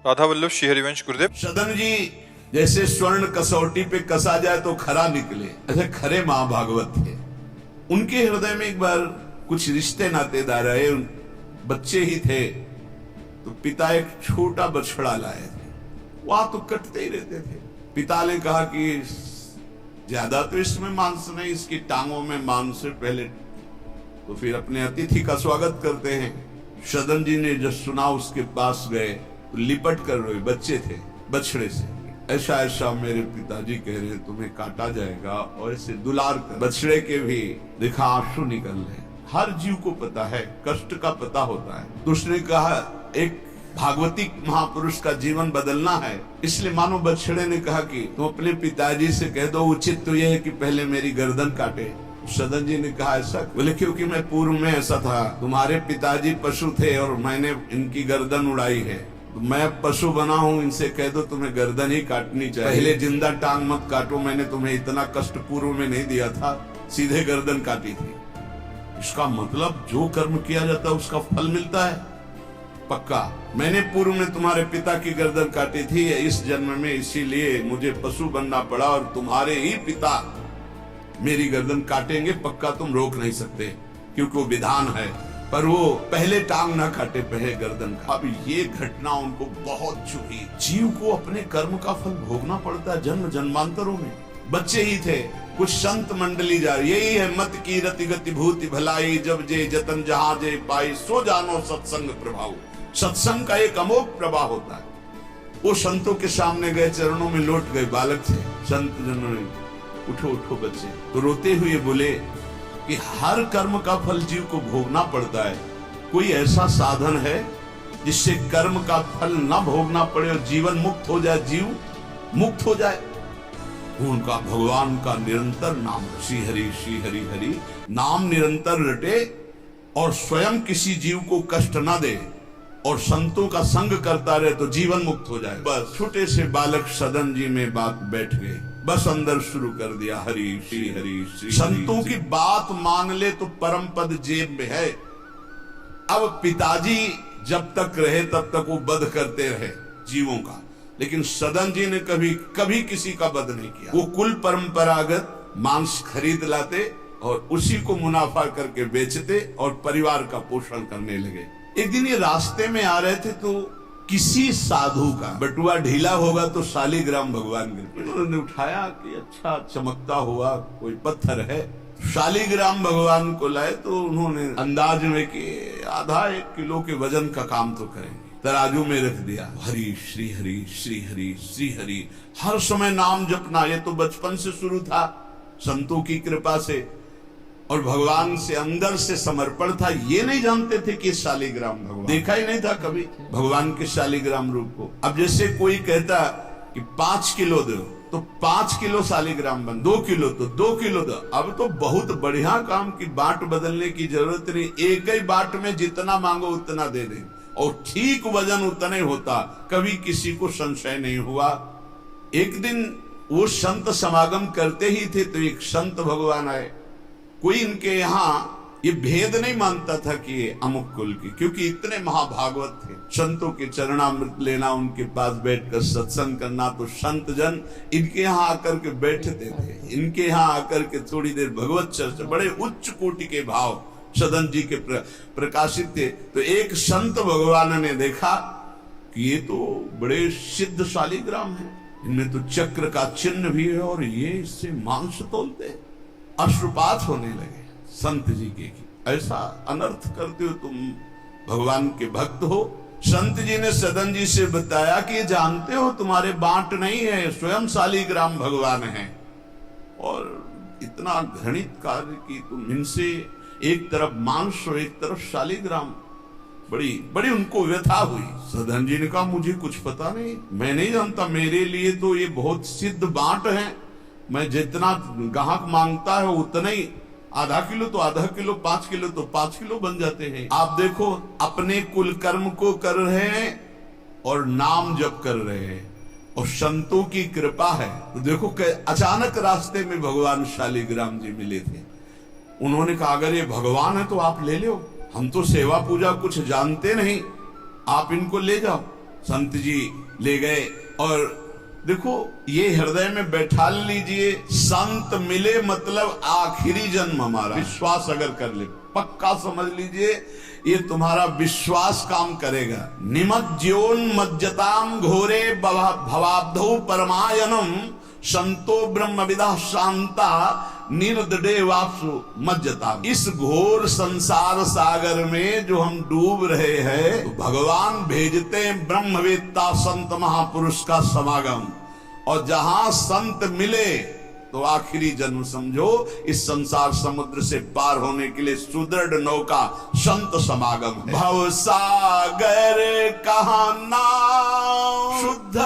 राधा वल्लभ श्री हरिवंश गुरुदेव। सदन जी जैसे स्वर्ण कसौटी पे कसा जाए तो खरा निकले, ऐसे खरे महाभागवत थे। उनके हृदय में एक बार कुछ रिश्ते नातेदार आए, बच्चे ही थे तो पिता एक छोटा बछड़ा लाए थे, वहां तो कटते ही रहते थे। पिता ने कहा कि ज्यादा तो इसमें मांस नहीं, इसकी टांगों में मांस है, पहले तो फिर अपने अतिथि का स्वागत करते हैं। सदन जी ने जब सुना उसके पास गए तो लिपट कर रोए, बच्चे थे, बछड़े से ऐसा ऐसा मेरे पिताजी कह रहे तुम्हें काटा जाएगा, और ऐसे दुलार कर बछड़े के भी देखा आंसू निकल रहे। हर जीव को पता है, कष्ट का पता होता है। तो उसने कहा एक भागवतिक महापुरुष का जीवन बदलना है, इसलिए मानो बछड़े ने कहा कि तुम अपने पिताजी से कह दो उचित तो यह है कि पहले मेरी गर्दन काटे। सदन जी ने कहा ऐसा? बोले क्योंकि मैं पूर्व में ऐसा था, तुम्हारे पिताजी पशु थे और मैंने इनकी गर्दन उड़ाई है, तो मैं पशु बना हूँ, इनसे कह दो तुम्हें गर्दन ही काटनी चाहिए, पहले जिंदा टांग मत काटो, मैंने तुम्हें इतना कष्ट पूर्व में नहीं दिया था, सीधे गर्दन काटी थी। इसका मतलब जो कर्म किया जाता है उसका फल मिलता है पक्का। मैंने पूर्व में तुम्हारे पिता की गर्दन काटी थी इस जन्म में, इसीलिए मुझे पशु बनना पड़ा, और तुम्हारे ही पिता मेरी गर्दन काटेंगे पक्का, तुम रोक नहीं सकते क्योंकि वो विधान है। पर वो पहले टांग ना काटे, पहले गर्दन का। अब ये घटना उनको बहुत छुई। जीव को अपने कर्म का फल भोगना पड़ता है जन्म जन्मांतरों में। बच्चे ही थे, कुछ संत मंडली जा रही, यही है मत की रति गति भूति भलाई, जब जे जतन जहां जे पाई, सो जानो सत्संग प्रभाव। सत्संग का एक अमोघ प्रभाव होता है। वो संतों के सामने गए, चरणों में लौट गए, बालक थे, संत जनों ने उठो उठो बच्चे, तो रोते हुए बोले कि हर कर्म का फल जीव को भोगना पड़ता है, कोई ऐसा साधन है जिससे कर्म का फल न भोगना पड़े और जीवन मुक्त हो जाए, जीव मुक्त हो जाए? उनका भगवान का निरंतर नाम, श्री हरि श्री हरि हरि नाम निरंतर रटे और स्वयं किसी जीव को कष्ट न दे और संतों का संग करता रहे तो जीवन मुक्त हो जाए। बस छोटे से बालक सदन जी में बात बैठ गए, बस अंदर शुरू कर दिया हरि श्री हरि श्री। संतों की बात मान ले तो परम पद जेब में है। अब पिताजी जब तक रहे तब तक वो वध करते रहे जीवों का, लेकिन सदन जी ने कभी किसी का वध नहीं किया। वो कुल परंपरागत मांस खरीद लाते और उसी को मुनाफा करके बेचते और परिवार का पोषण करने लगे। एक दिन ये रास्ते में आ रहे थे तो किसी साधु का बटुआ ढीला होगा तो शालिग्राम भगवान गिर, उन्होंने उठाया कि अच्छा चमकता हुआ कोई पत्थर है, शालिग्राम भगवान को लाए तो उन्होंने अंदाज में कि आधा 1 किलो के वजन का काम तो करेंगे, तराजू में रख दिया। हरि श्री हरि श्री हरि श्री हरि, हर समय नाम जपना, ये तो बचपन से शुरू था संतों की कृपा से और भगवान से अंदर से समर्पण था। ये नहीं जानते थे कि शालिग्राम भगवान, देखा ही नहीं था कभी भगवान के शालिग्राम रूप को। अब जैसे कोई कहता कि 5 किलो दो तो 5 किलो शालिग्राम बन, 2 किलो तो 2 किलो दो। अब तो बहुत बढ़िया काम की बाट बदलने की जरूरत नहीं, एक ही बाट में जितना मांगो उतना दे दे और ठीक वजन उतना ही होता, कभी किसी को संशय नहीं हुआ। एक दिन वो संत समागम करते ही थे तो एक संत भगवान आए। कोई इनके यहाँ ये भेद नहीं मानता था कि ये अमुक कुल की, क्योंकि इतने महाभागवत थे। संतों के चरणामृत लेना, उनके पास बैठकर सत्संग करना, तो संत जन इनके यहाँ आकर के बैठते थे, इनके यहाँ आकर के थोड़ी देर भगवत चर्चा, बड़े उच्च कोटि के भाव सदन जी के प्रकाशित थे। तो एक संत भगवान ने देखा कि ये तो बड़े सिद्ध शालिग्राम है, इनमें तो चक्र का चिन्ह भी है और ये इससे मांस तोलते हैं। अश्रुपात होने लगे संत जी के कि ऐसा अनर्थ करते हो तुम, भगवान के भक्त हो। संत जी ने सदन जी से बताया कि जानते हो तुम्हारे बांट नहीं है, स्वयं शालिग्राम भगवान है और इतना घृणित कार्य की तुम इनसे, एक तरफ मांस और एक तरफ शालिग्राम। बड़ी बड़ी उनको व्यथा हुई। सदन जी ने कहा मुझे कुछ पता नहीं, मैं नहीं जानता, मेरे लिए तो ये बहुत सिद्ध बांट है, मैं जितना ग्राहक मांगता है उतना ही, आधा किलो तो आधा किलो, 5 किलो तो 5 किलो बन जाते हैं। आप देखो अपने कुल कर्म को कर रहे हैं और नाम जप कर रहे हैं और संतों की कृपा है। तो देखो अचानक रास्ते में भगवान शालिग्राम जी मिले थे। उन्होंने कहा अगर ये भगवान है तो आप ले लो, हम तो सेवा पूजा कुछ जानते नहीं, आप इनको ले जाओ। संत जी ले गए और देखो ये हृदय में बैठा लीजिए, संत मिले मतलब आखिरी जन्म हमारा। विश्वास अगर कर ले, पक्का समझ लीजिए ये तुम्हारा विश्वास काम करेगा। निमज्जोन्मज्जताम घोरे भवाब्धौ परमायनम संतो ब्रह्मविदा शांता निर्दडे वापसु मज्जता। इस घोर संसार सागर में जो हम डूब रहे हैं, तो भगवान भेजते हैं ब्रह्मवेत्ता संत महापुरुष का समागम, और जहां संत मिले तो आखिरी जन्म समझो इस संसार समुद्र से पार होने के लिए सुदृढ़ नौका संत समागम है। भव सागर कहा नाव शुद्ध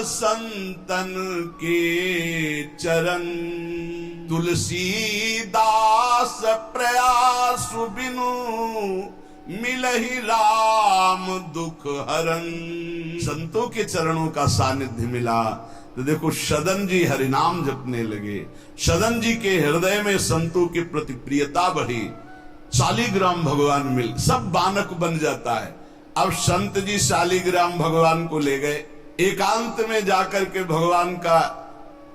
संतन के चरण, तुलसीदास प्रयास बिनु मिलहि राम दुख हरन। संतों के चरणों का सानिध्य मिला तो देखो सदन जी हरिनाम जपने लगे, सदन जी के हृदय में संतों के प्रति प्रियता बढ़ी, शालिग्राम भगवान मिल, सब बानक बन जाता है। अब संत जी शालिग्राम भगवान को ले गए, एकांत में जाकर के भगवान का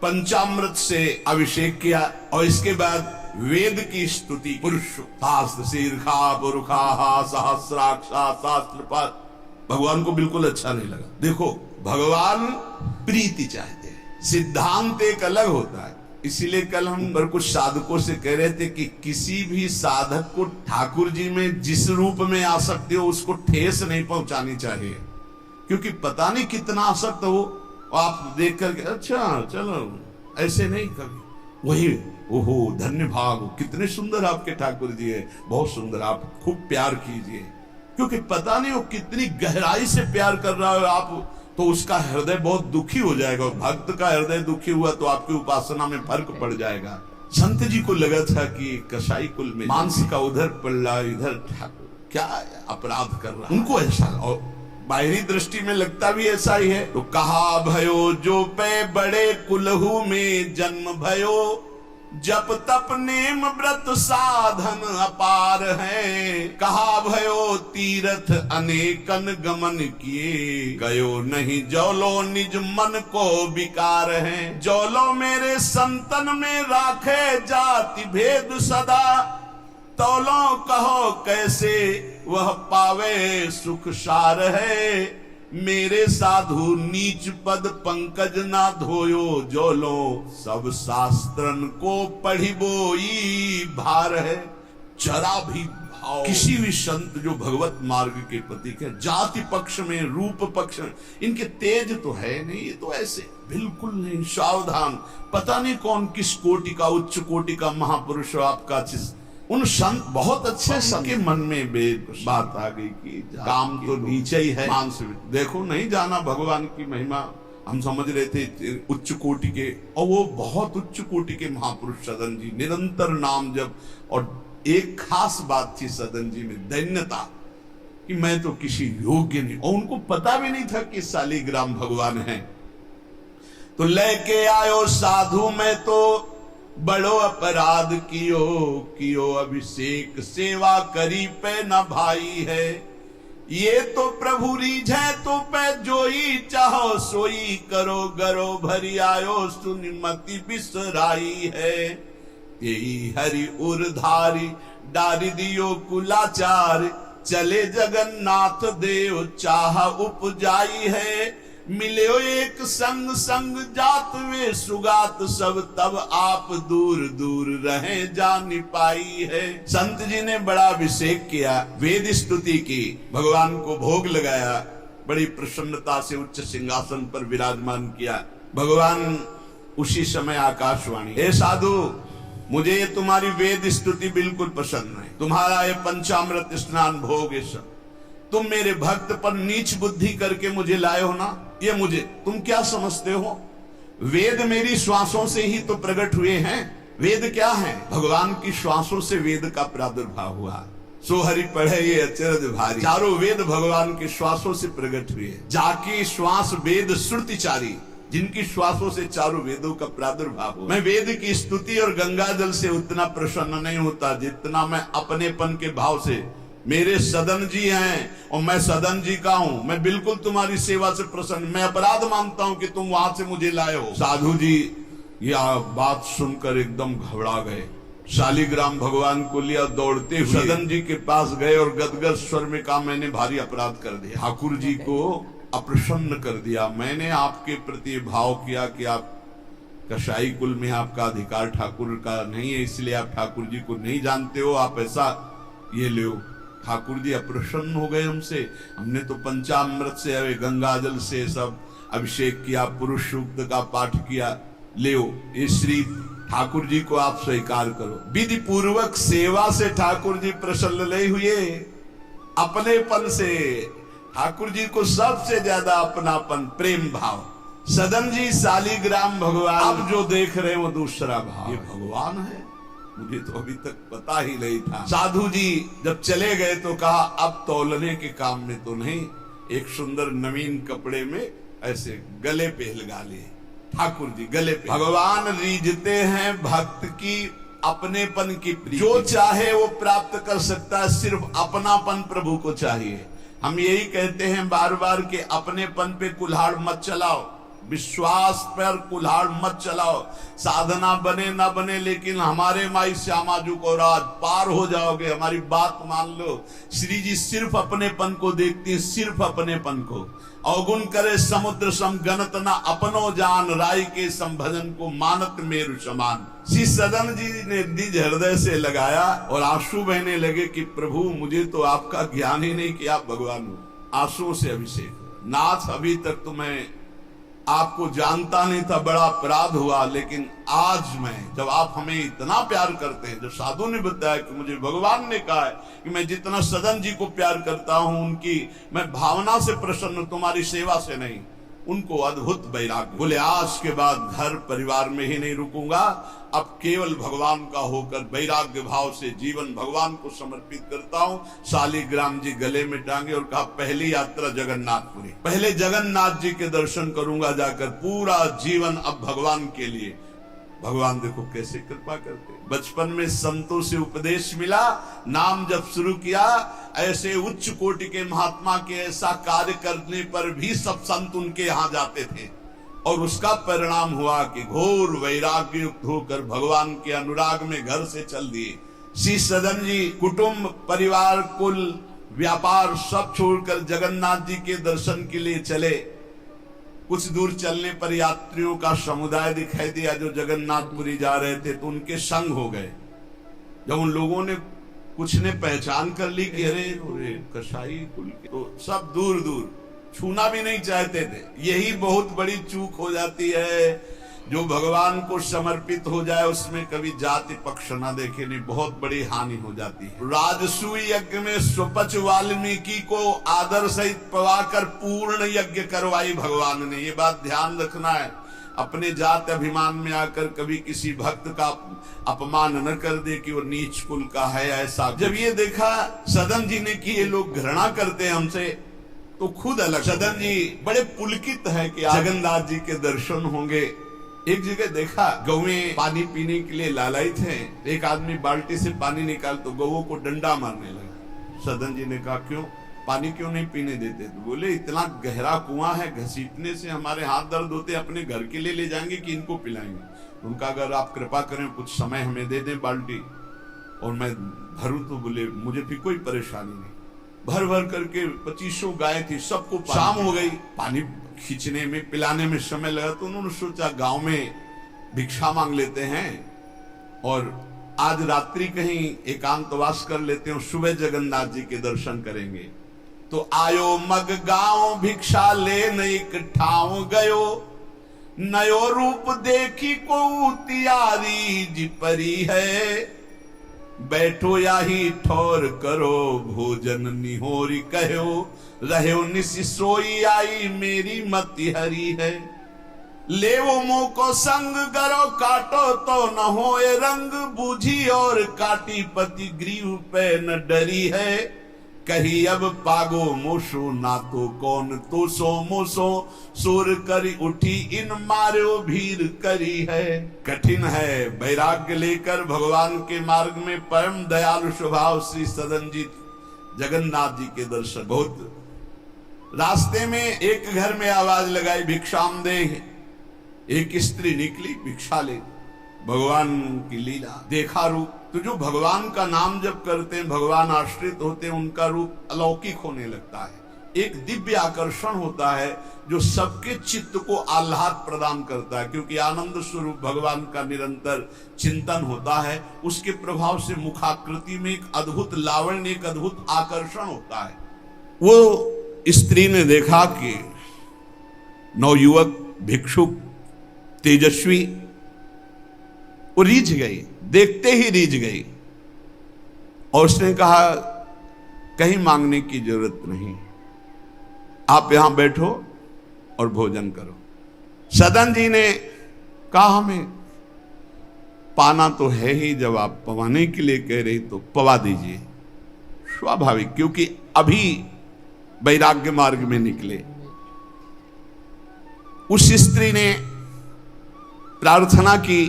पंचामृत से अभिषेक किया और इसके बाद वेद की स्तुति, पुरुष शास्त्र शीर्षा पुरुषा सहस्राक्षा शास्त्र पर। भगवान को बिल्कुल अच्छा नहीं लगा। देखो भगवान प्रीति चाहते हैं, सिद्धांत एक अलग होता है। इसीलिए कल हम पर कुछ साधकों से कह रहे थे कि किसी भी साधक को ठाकुर जी में जिस रूप में आसक्ति हो उसको ठेस नहीं पहुंचानी चाहिए, क्योंकि पता नहीं कितना आसक्त हो आप देख करके अच्छा चलो, ऐसे नहीं कभी वही ओहो धन्य भाग, कितने सुंदर आपके ठाकुर जी है, बहुत सुंदर, आप खूब प्यार कीजिए, क्योंकि पता नहीं वो कितनी गहराई से प्यार कर रहा है आप, तो उसका हृदय बहुत दुखी हो जाएगा। भक्त का हृदय दुखी हुआ तो आपकी उपासना में फर्क पड़ जाएगा। संत जी को लगा था कि कसाई कुल में मांस का उधर पल्ला इधर ठाकुर क्या अपराध कर रहा, उनको ऐसा, और बाहरी दृष्टि में लगता भी ऐसा ही है। तो कहा भयो जो पे बड़े कुलहू में जन्म भयो, जप तप नेम व्रत साधन अपार है। कहा भयो तीर्थ अनेकन गमन किए, गयो नहीं जौलो निज मन को विकार है। जौलो मेरे संतन में राखे जाति भेद सदा, तौलो कहो कैसे वह पावे सुख सार है। मेरे साधु नीच पद पंकज ना धोयो, जो लो सब शास्त्रन को पढ़ी बोई भार है। जरा भी भाव किसी भी संत जो भगवत मार्ग के प्रतीक है, जाति पक्ष में रूप पक्ष में इनके तेज तो है नहीं, ये तो ऐसे बिल्कुल नहीं, सावधान, पता नहीं कौन किस कोटि का उच्च कोटि का महापुरुष आपका। उन संत बहुत अच्छे संत के मन में बात आ गई कि काम तो नीचे ही है, मांस देखो नहीं जाना भगवान की महिमा। हम समझ रहे थे उच्च कोटि के, और वो बहुत उच्च कोटि के महापुरुष सदन जी, निरंतर नाम जप, और एक खास बात थी सदन जी में दैन्यता कि मैं तो किसी योग्य नहीं, और उनको पता भी नहीं था कि शालिग्राम भगवान है। तो लेके आयो साधु में तो बड़ो अपराध कियो अभिषेक, सेवा करी पे न भाई है। ये तो प्रभु रीझे तो पे जोई चाहो सोई, करो गरो भरी आयो सुनिमति बिसराई है। यही हरि उर्धारी डारी दियो कुलाचार, चले जगन्नाथ देव चाह उपजाई है। मिलो एक संग संग जात वे सुगात सब, तब आप दूर दूर रहे जानी पाई है। संत जी ने बड़ा अभिषेक किया, वेद स्तुति की, भगवान को भोग लगाया, बड़ी प्रसन्नता से उच्च सिंहासन पर विराजमान किया। भगवान उसी समय आकाशवाणी, हे साधु मुझे ये तुम्हारी वेद स्तुति बिल्कुल पसंद नहीं, तुम्हारा ये पंचामृत स्नान भोग ये सब, तुम मेरे भक्त पर नीच बुद्धि करके मुझे लाए हो ना, ये मुझे तुम क्या समझते हो? वेद मेरी श्वासों से ही तो प्रकट हुए हैं। वेद क्या है? भगवान की श्वासों से वेद का प्रादुर्भाव हुआ। सो हरि पढ़े ये अचरज भारी, चारों वेद भगवान के श्वासों से प्रकट हुए। जाकी श्वास वेद श्रुतिचारी, जिनकी श्वासों से चारों वेदों का प्रादुर्भाव हुआ। मैं वेद की स्तुति और गंगा जल से उतना प्रसन्न नहीं होता जितना मैं अपनेपन के भाव से मेरे सदन जी हैं और मैं सदन जी का हूं, मैं बिल्कुल तुम्हारी सेवा से प्रसन्न, मैं अपराध मानता हूं कि तुम वहां से मुझे लाए हो। साधु जी यह बात सुनकर एकदम घबरा गए, शालिग्राम भगवान को लिया, दौड़ते हुए सदन जी के पास गए और गदगद स्वर में कहा, मैंने भारी अपराध कर दिया, ठाकुर जी को अप्रसन्न कर दिया। मैंने आपके प्रति भाव किया कि आप कसाई कुल में आपका अधिकार ठाकुर का नहीं है, इसलिए आप ठाकुर जी को नहीं जानते हो, आप ऐसा ये लो। ठाकुर जी अप्रसन्न हो गए हमसे, हमने तो पंचामृत से अवे गंगा जल से सब अभिषेक किया, पुरुष सूक्त का पाठ किया, ले ये श्री ठाकुर जी को आप स्वीकार करो। विधि पूर्वक सेवा से ठाकुर जी प्रसन्न नहीं हुए, अपनेपन से ठाकुर जी को सबसे ज्यादा अपनापन, प्रेम भाव। सदन जी शालिग्राम भगवान अब जो देख रहे हैं वो दूसरा भाव, ये भगवान है, मुझे तो अभी तक पता ही नहीं था। साधु जी जब चले गए तो कहा, अब तौलने के काम में तो नहीं, एक सुंदर नवीन कपड़े में ऐसे गले पे लगा लिए ठाकुर जी, गले पे। भगवान रीझते हैं भक्त की अपनेपन की प्रीति, जो चाहे वो प्राप्त कर सकता है, सिर्फ अपनापन प्रभु को चाहिए। हम यही कहते हैं बार बार कि अपनेपन पे कुल्हाड़ मत चलाओ, विश्वास पर कुल्हाड़ मत चलाओ, साधना बने ना बने, लेकिन हमारे माई श्यामाजू को राज पार हो जाओगे, हमारी बात मान लो। श्री जी सिर्फ अपनेपन को देखती, सिर्फ अपनेपन को। अवगुण करे समुद्र सम गणत न अपनो जान, राय के संभजन को मानत मेरु समान। श्री सदन जी ने निज हृदय से लगाया और आंसू बहने लगे कि प्रभु मुझे तो आपका ज्ञान ही नहीं कि आप भगवान हो। आंसुओं से अभिषेक, नाथ अभी तक तो मैं आपको जानता नहीं था, बड़ा अपराध हुआ, लेकिन आज मैं, जब आप हमें इतना प्यार करते हैं, जब साधु ने बताया कि मुझे भगवान ने कहा है कि मैं जितना सदन जी को प्यार करता हूं, उनकी मैं भावना से प्रसन्न, तुम्हारी सेवा से नहीं, उनको अद्भुत वैराग्य। बोले आज के बाद घर परिवार में ही नहीं रुकूंगा, अब केवल भगवान का होकर वैराग्य भाव से जीवन भगवान को समर्पित करता हूं। शालिग्राम जी गले में टांगे और कहा, पहली यात्रा जगन्नाथपुरी, पहले जगन्नाथ जी के दर्शन करूंगा जाकर, पूरा जीवन अब भगवान के लिए। भगवान देखो कैसे कृपा करते। बचपन में संतों से उपदेश मिला, नाम जब शुरू किया, ऐसे उच्च कोटि के महात्मा के ऐसा कार्य करने पर भी सब संत उनके यहाँ जाते थे, और उसका परिणाम हुआ कि घोर वैराग्य युक्त होकर भगवान के अनुराग में घर से चल दिए। श्री सदन जी कुटुंब परिवार कुल व्यापार सब छोड़कर जगन्नाथ जी के दर्शन के लिए चले। कुछ दूर चलने पर यात्रियों का समुदाय दिखाई दिया जो जगन्नाथपुरी जा रहे थे, तो उनके संग हो गए। जब उन लोगों ने कुछ ने पहचान कर ली कि अरे कसाई कुल के, तो सब दूर दूर छूना भी नहीं चाहते थे। यही बहुत बड़ी चूक हो जाती है, जो भगवान को समर्पित हो जाए उसमें कभी जाति पक्ष ना देखे, नहीं, बहुत बड़ी हानि हो जाती है। राजसूय यज्ञ में सुपच वाल्मीकि को आदर सहित पवाकर पूर्ण यज्ञ करवाई भगवान ने। ये बात ध्यान रखना है, अपने जात अभिमान में आकर कभी किसी भक्त का अपमान न कर दे कि वो नीच कुल का है ऐसा। जब ये देखा सदन जी ने कि ये लोग घृणा करते हैं हमसे, तो खुद अलग सदन जी बड़े पुलकित है कि जगन्नाथ जी के दर्शन होंगे। एक जगह देखा गौएं पानी पीने के लिए लालायित हैं, एक आदमी बाल्टी से पानी निकाल तो गौओं को डंडा मारने लगा। सदन जी ने कहा, क्यों, पानी क्यों नहीं पीने देते? तो बोले, इतना गहरा कुआं है, घसीटने से हमारे हाथ दर्द होते, अपने घर के लिए ले जाएंगे कि इनको पिलाएंगे? उनका अगर आप कृपा करें कुछ समय हमें दे दें बाल्टी और मैं भरूं, तो बोले मुझे भी कोई परेशानी नहीं। भर भर करके 2500 गाय थी, सबको शाम हो गई, पानी खींचने में पिलाने में समय लगा, तो उन्होंने सोचा गांव में भिक्षा मांग लेते हैं और आज रात्रि कहीं एकांतवास कर लेते हैं, सुबह जगन्नाथ जी के दर्शन करेंगे। तो आयो मग गांव भिक्षा ले नई ठाव गयो, नयो रूप देखी को तियारी जी परी है, बैठो या ही ठोर करो भोजन निहोरी कहो, रहो निसि सोई आई मेरी मति हरी है, ले वो मुंह को संग गरो काटो तो न होए रंग, बूझी और काटी पति ग्रीव पे न डरी है, कही अब पागो मोशो ना तो कौन तो सो मोसो, सुर करी उठी इन मारो भीर करी है। कठिन है, वैराग्य लेकर भगवान के मार्ग में परम दयालु स्वभाव श्री सदन जी जगन्नाथ जी के दर्शन। बहुत रास्ते में एक घर में आवाज लगाई, भिक्षाम दे। एक स्त्री निकली भिक्षा ले। भगवान की लीला, देखा रूप। तो जो भगवान का नाम जब करते हैं, भगवान आश्रित होते हैं, उनका रूप अलौकिक होने लगता है। एक दिव्य आकर्षण होता है जो सबके चित्त को आह्लाद प्रदान करता है, क्योंकि आनंद स्वरूप भगवान का निरंतर चिंतन होता है। उसके प्रभाव से मुखाकृति में एक अद्भुत लावण्य, एक अद्भुत आकर्षण होता है। वो स्त्री ने देखा कि नवयुवक भिक्षुक तेजस्वी, वो रीझ गई, देखते ही रीझ गई। और उसने कहा कहीं मांगने की जरूरत नहीं, आप यहां बैठो और भोजन करो। सदन जी ने कहा हमें पाना तो है ही, जब आप पवाने के लिए कह रही तो पवा दीजिए। स्वाभाविक, क्योंकि अभी वैराग्य मार्ग में निकले। उस स्त्री ने प्रार्थना की,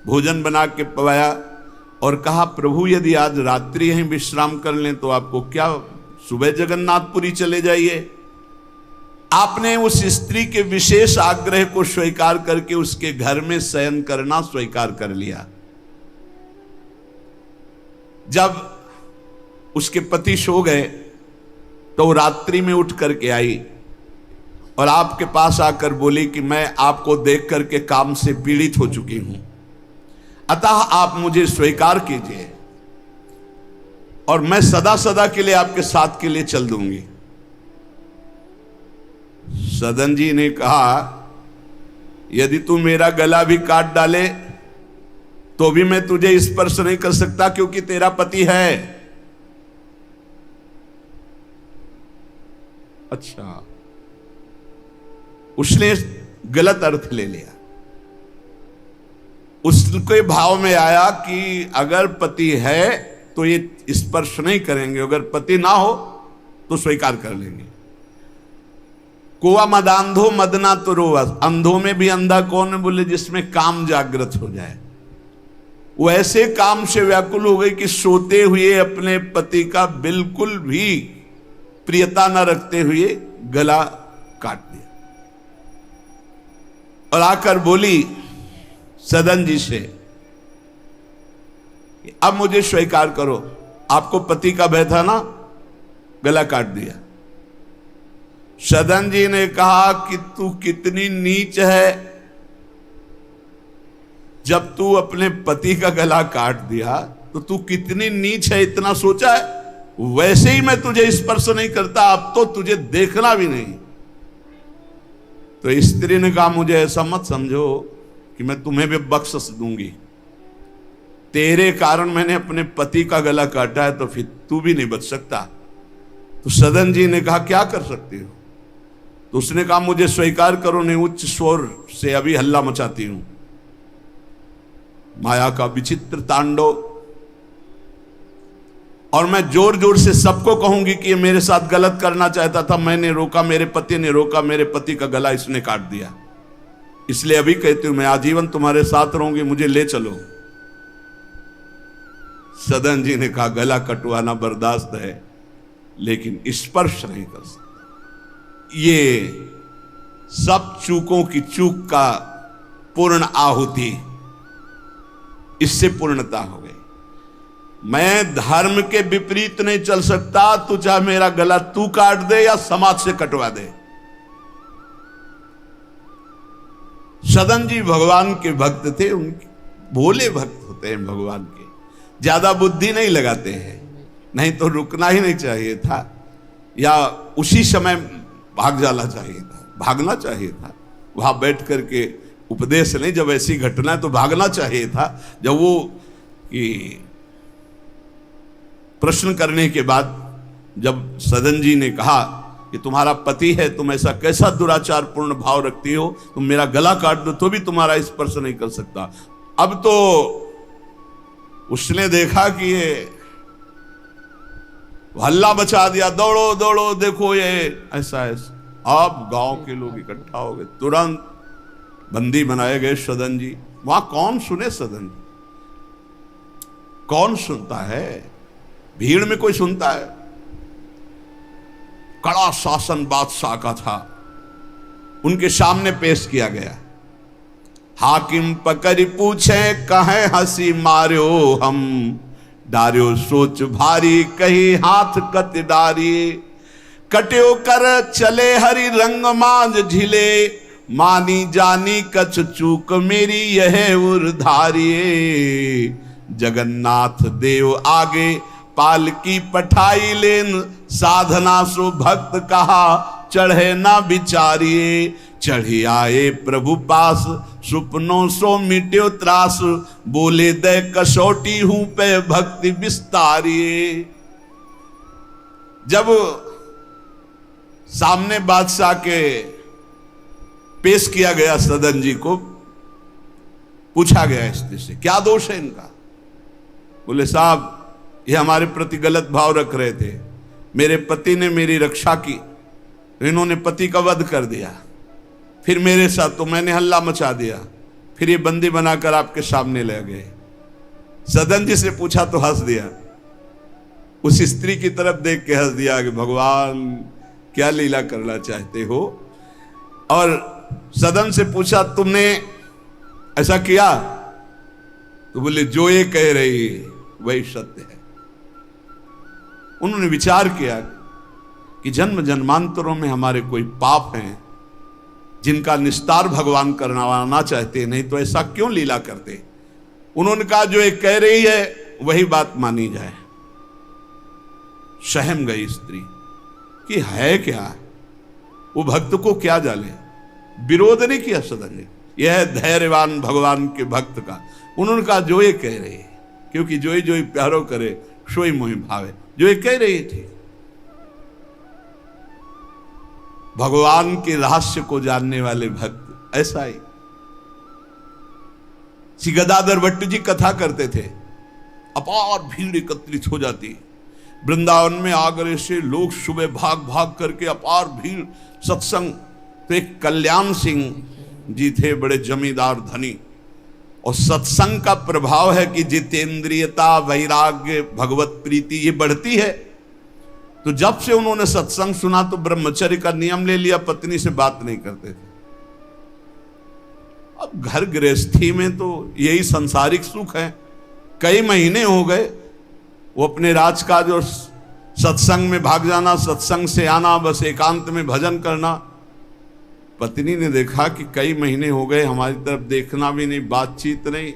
भोजन बना के पवाया और कहा प्रभु यदि आज रात्रि यहीं विश्राम कर लें तो आपको क्या, सुबह जगन्नाथपुरी चले जाइए। आपने उस स्त्री के विशेष आग्रह को स्वीकार करके उसके घर में शयन करना स्वीकार कर लिया। जब उसके पति सो गए तो रात्रि में उठ करके आई और आपके पास आकर बोली कि मैं आपको देख करके काम से पीड़ित हो चुकी हूं, अतः आप मुझे स्वीकार कीजिए और मैं सदा सदा के लिए आपके साथ के लिए चल दूंगी। सदन जी ने कहा यदि तू मेरा गला भी काट डाले तो भी मैं तुझे स्पर्श नहीं कर सकता, क्योंकि तेरा पति है। अच्छा, उसने गलत अर्थ ले लिया। उसके भाव में आया कि अगर पति है तो ये स्पर्श नहीं करेंगे, अगर पति ना हो तो स्वीकार कर लेंगे। कोआ मदांधो मदना तो रोवा, अंधों में भी अंधा कौन है, बोले जिसमें काम जागृत हो जाए। वो ऐसे काम से व्याकुल हो गई कि सोते हुए अपने पति का बिल्कुल भी प्रियता न रखते हुए गला काट दिया और आकर बोली सदन जी से, अब मुझे स्वीकार करो, आपको पति का भय था ना, गला काट दिया। सदन जी ने कहा कि तू कितनी नीच है, जब तू अपने पति का गला काट दिया तो तू कितनी नीच है, इतना सोचा है? वैसे ही मैं तुझे स्पर्श नहीं करता, अब तो तुझे देखना भी नहीं। तो स्त्री ने कहा मुझे ऐसा मत समझो कि मैं तुम्हें भी बख्श दूंगी, तेरे कारण मैंने अपने पति का गला काटा है, तो फिर तू भी नहीं बच सकता। तो सदन जी ने कहा क्या कर सकती हो? तो उसने कहा मुझे स्वीकार करो, नहीं उच्च स्वर से अभी हल्ला मचाती हूं। माया का विचित्र तांडव, और मैं जोर जोर से सबको कहूंगी कि ये मेरे साथ गलत करना चाहता था, मैंने रोका, मेरे पति ने रोका, मेरे पति का गला इसने काट दिया, इसलिए अभी कहती हूं मैं आजीवन तुम्हारे साथ रहूंगी, मुझे ले चलो। सदन जी ने कहा गला कटवाना बर्दाश्त है, लेकिन स्पर्श नहीं कर सकते। ये सब चूकों की चूक का पूर्ण आहुति, इससे पूर्णता हो गई। मैं धर्म के विपरीत नहीं चल सकता, तू चाहे मेरा गला तू काट दे या समाज से कटवा दे। सदन जी भगवान के भक्त थे, उनके भोले भक्त होते हैं भगवान के, ज्यादा बुद्धि नहीं लगाते हैं, नहीं तो रुकना ही नहीं चाहिए था या उसी समय भाग जाना चाहिए था, भागना चाहिए था। वहां बैठ करके उपदेश नहीं, जब ऐसी घटना है तो भागना चाहिए था। जब वो कि प्रश्न करने के बाद जब सदन जी ने कहा कि तुम्हारा पति है, तुम ऐसा कैसा दुराचार पूर्ण भाव रखती हो, तुम मेरा गला काट दो तो भी तुम्हारा स्पर्श नहीं कर सकता। अब तो उसने देखा कि ये हल्ला मचा दिया, दौड़ो दौड़ो देखो ये ऐसा ऐसा। अब गांव के लोग इकट्ठा हो गए, तुरंत बंदी बनाए गए सदन जी। वहां कौन सुने? सदन जी कौन सुनता है? भीड़ में कोई सुनता है? कड़ा शासन बादशाह का था, उनके सामने पेश किया गया। हाकिम पकड़ पूछे कहे हंसी मार्यो हम, डार्यो सोच भारी कही हाथ कत डारी, कट्यो कर चले हरि रंग मांझ झिले, मानी जानी कछ चूक मेरी यह उर्धारिये, जगन्नाथ देव आगे पालकी पठाई लेन, साधना सो भक्त कहा चढ़े ना बिचारिये, चढ़ी आए प्रभु पास सुपनों सो मिट्यो त्रास, बोले दे कसौटी हूं पे भक्ति विस्तारिये। जब सामने बादशाह के पेश किया गया सदन जी को, पूछा गया स्त्री से क्या दोष है इनका? बोले साहब ये हमारे प्रति गलत भाव रख रहे थे, मेरे पति ने मेरी रक्षा की, इन्होंने पति का वध कर दिया, फिर मेरे साथ तो मैंने हल्ला मचा दिया, फिर ये बंदी बनाकर आपके सामने ले गए। सदन जी से पूछा तो हंस दिया, उस स्त्री की तरफ देख के हंस दिया कि भगवान क्या लीला करना चाहते हो। और सदन से पूछा तुमने ऐसा किया? तो बोले जो ये कह रही वही सत्य है। उन्होंने विचार किया कि जन्म जन्मांतरों में हमारे कोई पाप हैं जिनका निस्तार भगवान करवाना चाहते, नहीं तो ऐसा क्यों लीला करते। उन्होंने कहा जो ये कह रही है वही बात मानी जाए। सहम गई स्त्री कि है क्या, वो भक्त को क्या जाले, विरोध नहीं किया सदन ने। यह है धैर्यवान भगवान के भक्त का। उन्होंने कहा जो ये कह रही है, क्योंकि जो ही प्यारो करे सोई मोहि भावे, जो ये कह रही थी। भगवान के रहस्य को जानने वाले भक्त ऐसा ही। श्री गदाधर भट्ट जी कथा करते थे, अपार भीड़ एकत्रित हो जाती वृंदावन में आगरे से, लोग सुबह भाग भाग करके अपार भीड़ सत्संग। तो एक कल्याण सिंह जी थे, बड़े जमींदार धनी, और सत्संग का प्रभाव है कि जितेंद्रियता, वैराग्य, भगवत प्रीति ये बढ़ती है। तो जब से उन्होंने सत्संग सुना तो ब्रह्मचर्य का नियम ले लिया, पत्नी से बात नहीं करते थे। अब घर गृहस्थी में तो यही संसारिक सुख है। कई महीने हो गए वो अपने राजकाज और सत्संग में भाग जाना, सत्संग से आना, बस एकांत में भजन करना। पत्नी ने देखा कि कई महीने हो गए हमारी तरफ देखना भी नहीं, बातचीत नहीं,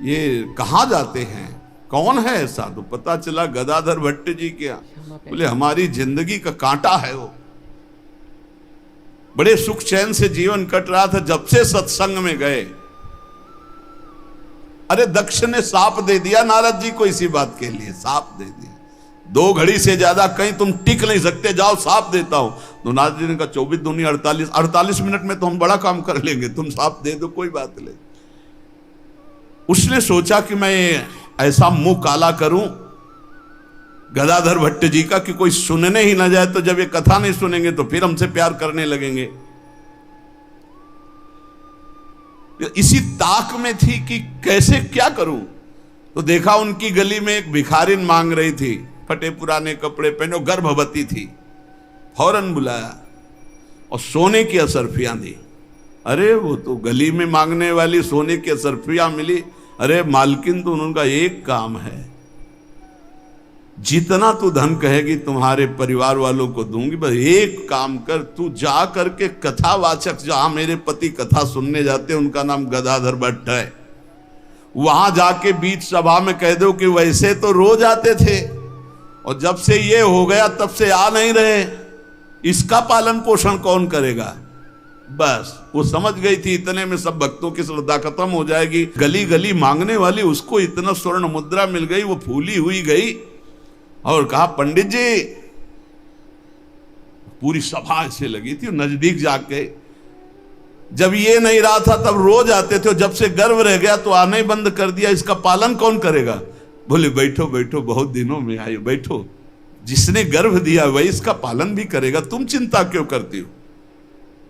ये कहाँ जाते हैं, कौन है ऐसा? तो पता चला गदाधर भट्ट जी क्या। बोले हमारी जिंदगी का कांटा है वो, बड़े सुख चैन से जीवन कट रहा था जब से सत्संग में गए। अरे दक्ष ने साप दे दिया नारद जी को इसी बात के लिए, साप दे दिया। 2 घड़ी से ज्यादा कहीं तुम टिक नहीं सकते, जाओ साप देता हूं। तो नारद जी ने कहा 24 दूनी 48 मिनट में तो हम बड़ा काम कर लेंगे, तुम साप दे दो कोई बात नहीं। उसने सोचा कि मैं ऐसा मुंह काला करूं गदाधर भट्ट जी का कि कोई सुनने ही ना जाए, तो जब ये कथा नहीं सुनेंगे तो फिर हमसे प्यार करने लगेंगे। इसी ताक में थी कि कैसे क्या करूं। तो देखा उनकी गली में एक भिखारिन मांग रही थी, फटे पुराने कपड़े पहने, गर्भवती थी। फौरन बुलाया और सोने की असरफियां दी। अरे वो तो गली में मांगने वाली सोने की असरफियां मिली। अरे मालकिन तो उनका एक काम है, जितना तू धन कहेगी तुम्हारे परिवार वालों को दूंगी, बस एक काम कर, तू जा करके कथावाचक, जहां मेरे पति कथा सुनने जाते हैं उनका नाम गदाधर भट्ट है, वहां जाके बीच सभा में कह दो कि वैसे तो रोज आते थे और जब से ये हो गया तब से आ नहीं रहे, इसका पालन पोषण कौन करेगा। बस वो समझ गई थी इतने में सब भक्तों की श्रद्धा खत्म हो जाएगी। गली गली मांगने वाली उसको इतना स्वर्ण मुद्रा मिल गई, वो फूली हुई गई और कहा पंडित जी, पूरी सभा ऐसे लगी थी, नजदीक जाके जब ये नहीं रहा था तब रोज आते थे, जब से गर्व रह गया तो आना ही बंद कर दिया, इसका पालन कौन करेगा। बोले बैठो बैठो, बहुत दिनों में आए, बैठो, जिसने गर्भ दिया वही इसका पालन भी करेगा, तुम चिंता क्यों करती हो।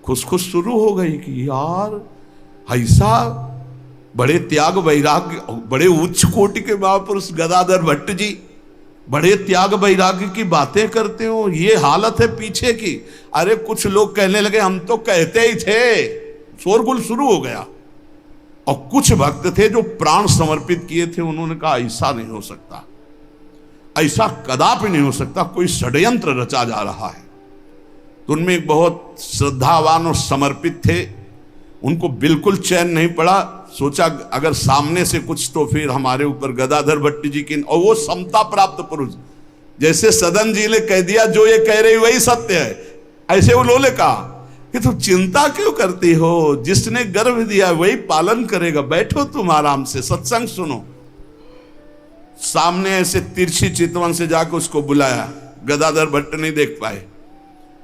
खुश शुरू हो गई कि यार ऐसा बड़े त्याग वैराग्य, बड़े उच्च कोटि के महापुरुष गदाधर भट्ट जी, बड़े त्याग वैराग्य की बातें करते हो, ये हालत है पीछे की। अरे कुछ लोग कहने लगे हम तो कहते ही थे, शोरगुल शुरू हो गया। और कुछ भक्त थे जो प्राण समर्पित किए थे, उन्होंने कहा ऐसा नहीं हो सकता, ऐसा कदापि नहीं हो सकता, कोई षड्यंत्र रचा जा रहा है। तो उनमें एक बहुत श्रद्धावान और समर्पित थे, उनको बिल्कुल चैन नहीं पड़ा। सोचा अगर सामने से कुछ तो फिर हमारे ऊपर गदाधर भट्ट जी की, और वो समता प्राप्त पुरुष, जैसे सदन जी ने कह दिया जो ये कह रही वही सत्य है, ऐसे उन्होंने कहा कि तुम चिंता क्यों करती हो, जिसने गर्भ दिया वही पालन करेगा, बैठो तुम आराम से सत्संग सुनो। सामने ऐसे तिरछी चितवन से जाकर उसको बुलाया, गदाधर भट्ट नहीं देख पाए,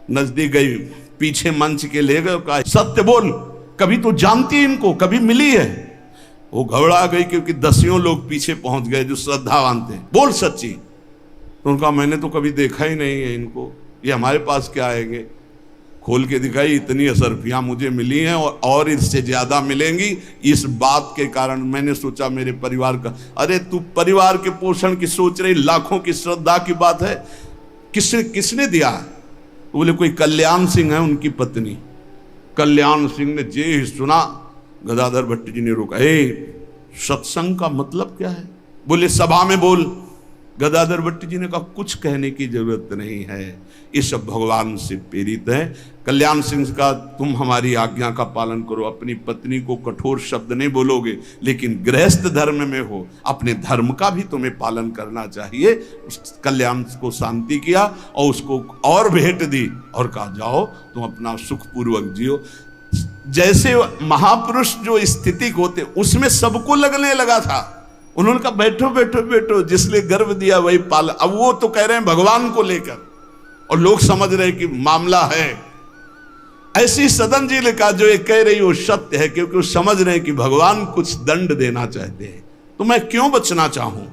नजदीक गई, पीछे मंच के ले गए, कहा सत्य बोल, कभी तो जानती इनको, कभी मिली है। वो घबरा गई क्योंकि दसियों लोग पीछे पहुंच गए जो श्रद्धावान थे, बोल सच्ची। तो उनका मैंने तो कभी देखा ही नहीं है इनको, ये हमारे पास क्या आएंगे। खोल के दिखाई, इतनी असरफियां मुझे मिली हैं और इससे ज्यादा मिलेंगी। इस बात के कारण मैंने सोचा मेरे परिवार का, अरे तू परिवार के पोषण की सोच रही, लाखों की श्रद्धा की बात है, किसने दिया? बोले कोई कल्याण सिंह है उनकी पत्नी। कल्याण सिंह ने जे ही सुना, गदाधर भट्ट जी ने रोका, सत्संग का मतलब क्या है? बोले सभा में बोल। गदाधर भट्ट जी ने कहा कुछ कहने की जरूरत नहीं है, ये सब भगवान से प्रेरित है। कल्याण सिंह का तुम हमारी आज्ञा का पालन करो, अपनी पत्नी को कठोर शब्द नहीं बोलोगे, लेकिन गृहस्थ धर्म में हो, अपने धर्म का भी तुम्हें पालन करना चाहिए। उस कल्याण को शांति किया और उसको और भेंट दी और कहा जाओ तुम अपना सुखपूर्वक जियो। जैसे महापुरुष जो स्थिति होते उसमें सबको लगने लगा था। उन्होंने कहा बैठो बैठो बैठो, जिसने गर्भ दिया वही पाल। अब वो तो कह रहे हैं भगवान को लेकर, और लोग समझ रहे हैं कि मामला है। ऐसी सदन जी ने कहा जो ये कह रही वो सत्य है, क्योंकि वो समझ रहे हैं कि भगवान कुछ दंड देना चाहते हैं, तो मैं क्यों बचना चाहूं।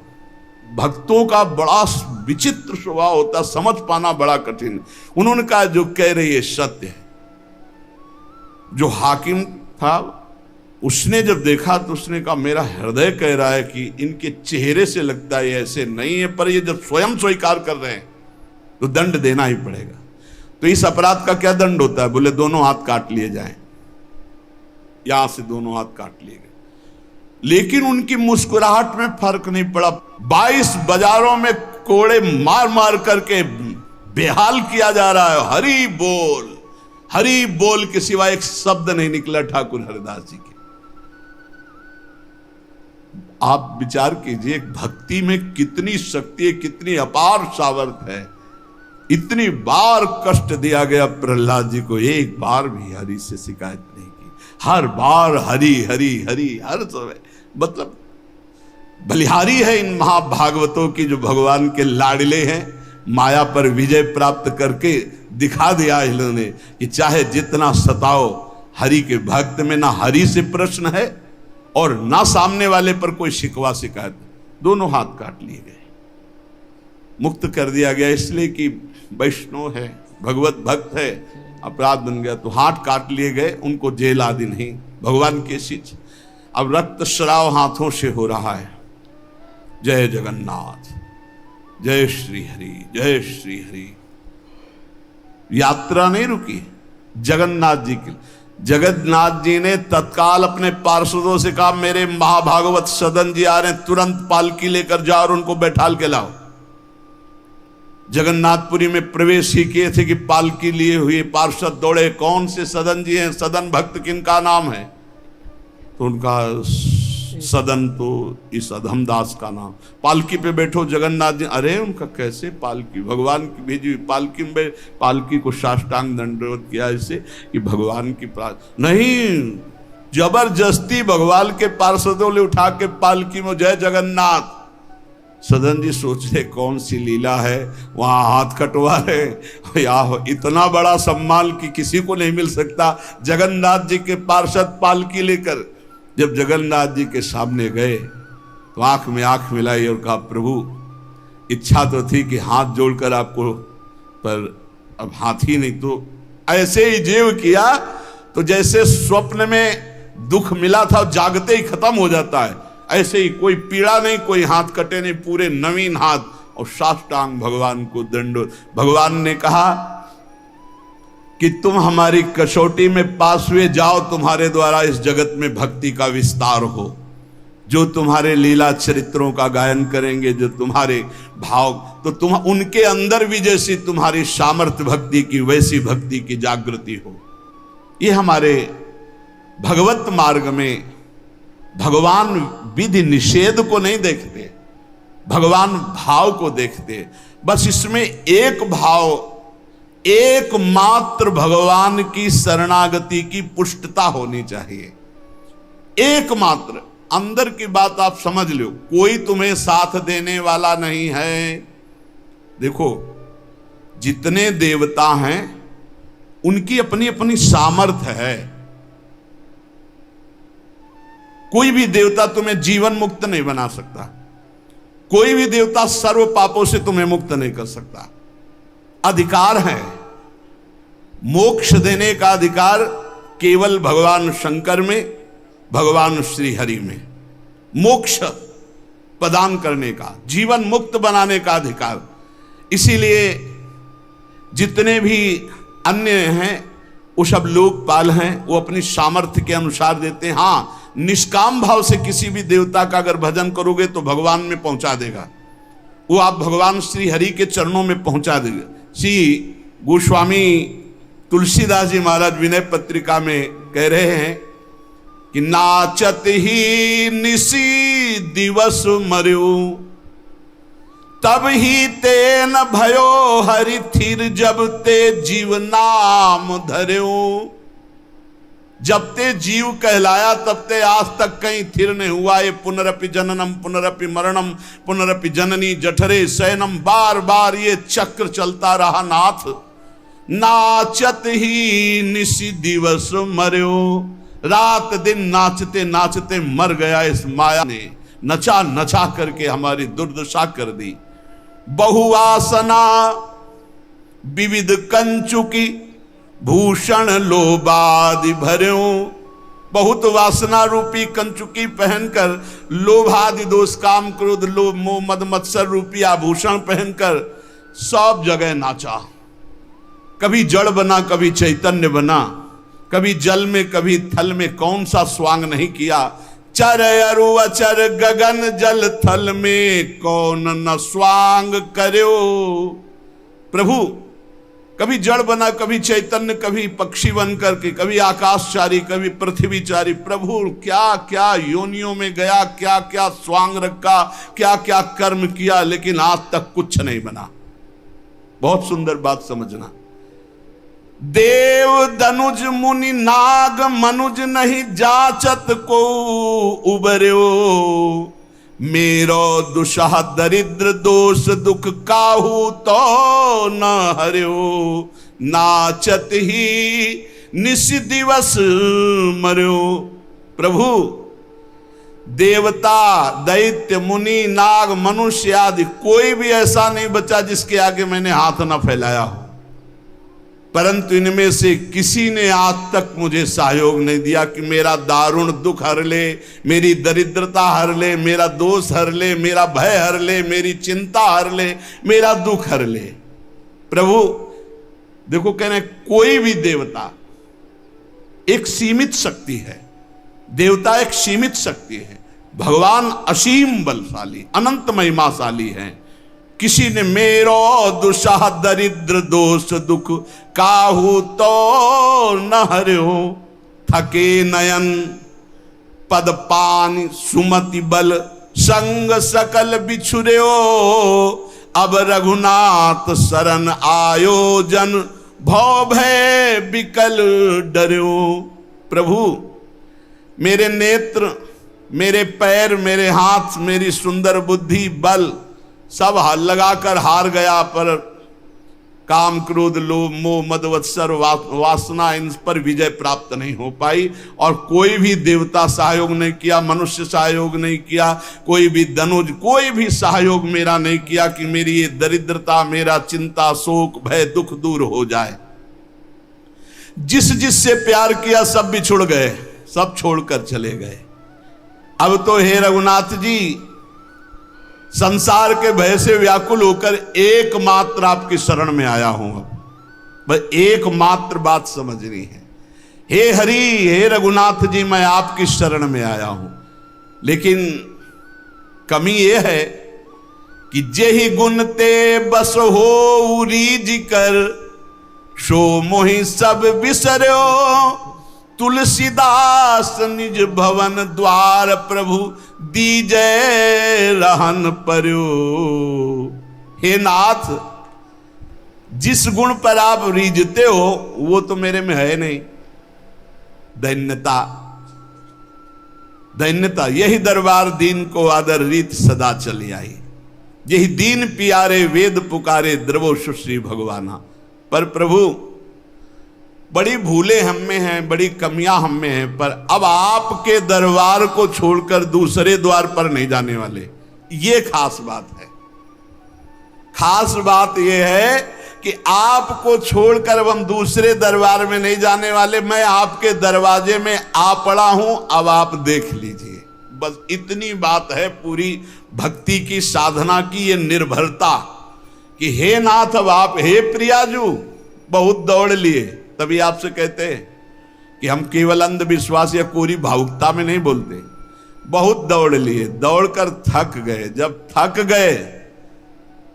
भक्तों का बड़ा विचित्र स्वभाव होता, समझ पाना बड़ा कठिन। उन्होंने कहा जो कह रही है सत्य है। जो हाकिम था उसने जब देखा तो उसने कहा मेरा हृदय कह रहा है कि इनके चेहरे से लगता है ऐसे नहीं है, पर ये जब स्वयं स्वीकार कर रहे हैं तो दंड देना ही पड़ेगा। तो इस अपराध का क्या दंड होता है? बोले दोनों हाथ काट लिए जाएं। यहां से दोनों हाथ काट लिए गए, लेकिन उनकी मुस्कुराहट में फर्क नहीं पड़ा। 22 बाजारों में कोड़े मार मार करके बेहाल किया जा रहा है। हरि बोल के सिवा एक शब्द नहीं निकला ठाकुर हरिदास जी के। आप विचार कीजिए भक्ति में कितनी शक्ति है, कितनी अपार सामर्थ्य है। इतनी बार कष्ट दिया गया प्रहलाद जी को, एक बार भी हरि से शिकायत नहीं की। हर बार हरि हरि हरि, हर समय। मतलब बलिहारी है इन महाभागवतों की जो भगवान के लाडले हैं। माया पर विजय प्राप्त करके दिखा दिया इन्होंने कि चाहे जितना सताओ, हरि के भक्त में ना हरि से प्रश्न है और ना सामने वाले पर कोई शिकवा शिकायत। दोनों हाथ काट लिए गए, मुक्त कर दिया गया, इसलिए कि वैष्णव है, भगवत भक्त है। अपराध बन गया तो हाथ काट लिए गए, उनको जेल आदि नहीं, भगवान के शिष्य। अब रक्त श्राव हाथों से हो रहा है। जय जगन्नाथ, जय श्री हरि, जय श्री हरि। यात्रा नहीं रुकी जगन्नाथ जी की। जगन्नाथ जी ने तत्काल अपने पार्षदों से कहा मेरे महाभागवत सदन जी आ रहे हैं, तुरंत पालकी लेकर जाओ और उनको बैठाल के लाओ। जगन्नाथपुरी में प्रवेश ही किए थे कि पालकी लिए हुए पार्षद दौड़े, कौन से सदन जी हैं, सदन भक्त किनका नाम है? तो उनका सदन तो इस अधमदास का नाम। पालकी पे बैठो जगन्नाथ जी। अरे उनका कैसे पालकी, भगवान की भेजी हुई पालकी में, पालकी को साष्टांग दंडवत किया ऐसे कि भगवान की नहीं, जबरदस्ती भगवान के पार्षदों ने उठा के पालकी में, जय जगन्नाथ। सदन जी सोच रहे कौन सी लीला है, वहां हाथ कटवा रहे। या इतना बड़ा सम्मान कि किसी को नहीं मिल सकता। जगन्नाथ जी के पार्षद पालकी लेकर जब जगन्नाथ जी के सामने गए तो आंख में आंख मिलाई और कहा प्रभु इच्छा तो थी कि हाथ जोड़कर आपको, पर अब हाथ ही नहीं। तो ऐसे ही जीव किया तो जैसे स्वप्न में दुख मिला था जागते ही खत्म हो जाता है, ऐसे ही कोई पीड़ा नहीं, कोई हाथ कटे नहीं, पूरे नवीन हाथ और साष्टांग भगवान को दंडोत। भगवान ने कहा कि तुम हमारी कसौटी में पास हुए, जाओ तुम्हारे द्वारा इस जगत में भक्ति का विस्तार हो। जो तुम्हारे लीला चरित्रों का गायन करेंगे, जो तुम्हारे भाव, तो तुम उनके अंदर भी जैसी तुम्हारी सामर्थ्य भक्ति की, वैसी भक्ति की जागृति हो। ये हमारे भगवत मार्ग में भगवान विधि निषेध को नहीं देखते, भगवान भाव को देखते। बस इसमें एक भाव, एकमात्र भगवान की शरणागति की पुष्टता होनी चाहिए। एकमात्र अंदर की बात आप समझ लो, कोई तुम्हें साथ देने वाला नहीं है। देखो, जितने देवता हैं उनकी अपनी अपनी सामर्थ्य है। कोई भी देवता तुम्हें जीवन मुक्त नहीं बना सकता, कोई भी देवता सर्व पापों से तुम्हें मुक्त नहीं कर सकता। अधिकार है, मोक्ष देने का अधिकार केवल भगवान शंकर में, भगवान श्री हरि में। मोक्ष प्रदान करने का, जीवन मुक्त बनाने का अधिकार। इसीलिए जितने भी अन्य हैं वो सब लोकपाल हैं, वो अपनी सामर्थ्य के अनुसार देते हैं। हाँ, निष्काम भाव से किसी भी देवता का अगर भजन करोगे तो भगवान में पहुंचा देगा, वो आप भगवान श्री हरि के चरणों में पहुंचा देगा। श्री गोस्वामी तुलसीदास जी महाराज विनय पत्रिका में कह रहे हैं कि नाचत ही निसी दिवस मर्यो, तब ही ते न भयो हरि थिर, जब ते जीव नाम धर्यो। जब ते जीव कहलाया तब ते आज तक कहीं थिर नहीं हुआ। ये पुनरपि जननम पुनरपि मरणम पुनरपि जननी जठरे शयनम, बार बार ये चक्र चलता रहा नाथ। नाचत ही निसी दिवस मर्यो, रात दिन नाचते नाचते मर गया। इस माया ने नचा नचा करके हमारी दुर्दशा कर दी। बहुवासना विविध कंचुकी, भूषण लोभादि भर्यो। बहुत वासना रूपी कंचुकी पहनकर, लोभादि दोष काम क्रोध लोभ मोह मद मत्सर रूपी आभूषण पहनकर सब जगह नाचा। कभी जड़ बना, कभी चैतन्य बना, कभी जल में कभी थल में, कौन सा स्वांग नहीं किया। चर अरु अचर गगन जल थल में, कौन न स्वांग कर्यो। प्रभु कभी जड़ बना, कभी चैतन्य, कभी पक्षी बन करके, कभी आकाशचारी, कभी पृथ्वीचारी। प्रभु क्या क्या योनियों में गया, क्या क्या स्वांग रखा, क्या क्या कर्म किया, लेकिन आज तक कुछ नहीं बना। बहुत सुंदर बात समझना। देव दनुज मुनि नाग मनुज नहीं जाचत को उबर्यो, मेरो दुषह दरिद्र दोष दुख काहू तो न हर्यो। नाचत ही निस दिवस मर्यो। प्रभु देवता दैत्य मुनि नाग मनुष्य आदि कोई भी ऐसा नहीं बचा जिसके आगे मैंने हाथ न फैलाया हो, परंतु इनमें से किसी ने आज तक मुझे सहयोग नहीं दिया कि मेरा दारुण दुख हर ले, मेरी दरिद्रता हर ले, मेरा दोष हर ले, मेरा भय हर ले, मेरी चिंता हर ले, मेरा दुख हर ले। प्रभु देखो, कह रहे कोई भी देवता एक सीमित शक्ति है, देवता एक सीमित शक्ति है। भगवान असीम बलशाली, अनंत महिमाशाली हैं। किसी ने मेरो दुषह दरिद्र दोष दुख काहू तो न हर्यो। थके नयन पद पान सुमति बल, संग सकल बिछुर्यो। अब रघुनाथ शरण आयोजन, भव भय बिकल डर्यो। प्रभु मेरे नेत्र, मेरे पैर, मेरे हाथ, मेरी सुंदर बुद्धि, बल सब लगाकर हार गया, पर काम क्रोध लोभ मोह मद मत्सर वासना, इन पर विजय प्राप्त नहीं हो पाई। और कोई भी देवता सहयोग नहीं किया, मनुष्य सहयोग नहीं किया, कोई भी दनुज, कोई भी सहयोग मेरा नहीं किया कि मेरी ये दरिद्रता, मेरा चिंता शोक भय दुख दूर हो जाए। जिस जिससे प्यार किया सब बिछुड़ गए, सब छोड़कर चले गए। अब तो हे रघुनाथ जी संसार के भय से व्याकुल होकर एकमात्र आपकी शरण में आया हूं। बस एकमात्र बात समझनी है, हे हरि हे रघुनाथ जी, मैं आपकी शरण में आया हूं। लेकिन कमी यह है कि जेहि गुण ते बस हो रीझ कर, सो मोहि सब बिसर्यो। तुलसीदास निज भवन द्वार, प्रभु दीजै रहन पर्यो। हे नाथ, जिस गुण पर आप रीझते हो वो तो मेरे में है नहीं। दैन्यता, दैन्यता, यही दरबार दीन को आदर रीत सदा चली आई। यही दीन पियारे वेद पुकारे, द्रवो सुश्री भगवाना। पर प्रभु बड़ी भूलें हम में हैं, बड़ी कमियां हम में हैं, पर अब आपके दरबार को छोड़कर दूसरे द्वार पर नहीं जाने वाले। ये खास बात है। खास बात यह है कि आपको छोड़कर अब हम दूसरे दरबार में नहीं जाने वाले। मैं आपके दरवाजे में आ पड़ा हूं, अब आप देख लीजिए। बस इतनी बात है पूरी भक्ति की साधना की, ये निर्भरता कि हे नाथ, अब आप, हे प्रियाजू, बहुत दौड़ लिए। तभी आपसे कहते हैं कि हम केवल अंधविश्वास या कोरी भावुकता में नहीं बोलते। बहुत दौड़ लिए, दौड़कर थक गए। जब थक गए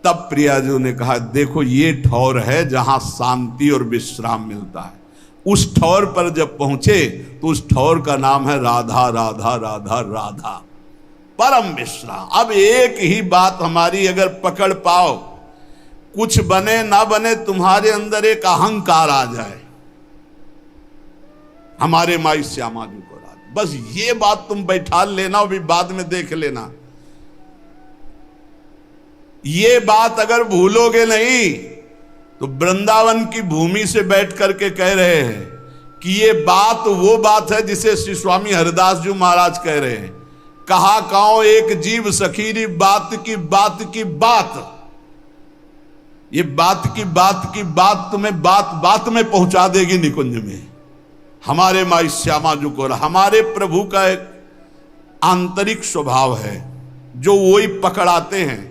तब प्रियाजू ने कहा, देखो ये ठौर है जहां शांति और विश्राम मिलता है। उस ठौर पर जब पहुंचे तो उस ठौर का नाम है राधा राधा राधा राधा, परम विश्राम। अब एक ही बात हमारी अगर पकड़ पाओ, कुछ बने ना बने, तुम्हारे अंदर एक अहंकार आ जाए, हमारे माई श्यामा जी को राज, बस ये बात तुम बैठा लेना, भी बाद में देख लेना। ये बात अगर भूलोगे नहीं तो वृंदावन की भूमि से बैठ करके कह रहे हैं कि ये बात वो बात है जिसे श्री स्वामी हरिदास जी महाराज कह रहे हैं, कहा काओ एक जीव सखीरी, बात की बात की बात। ये बात की बात तुम्हें बात बात में पहुंचा देगी निकुंज में। हमारे माई श्यामा जी को, हमारे प्रभु का एक आंतरिक स्वभाव है जो वही पकड़ाते हैं,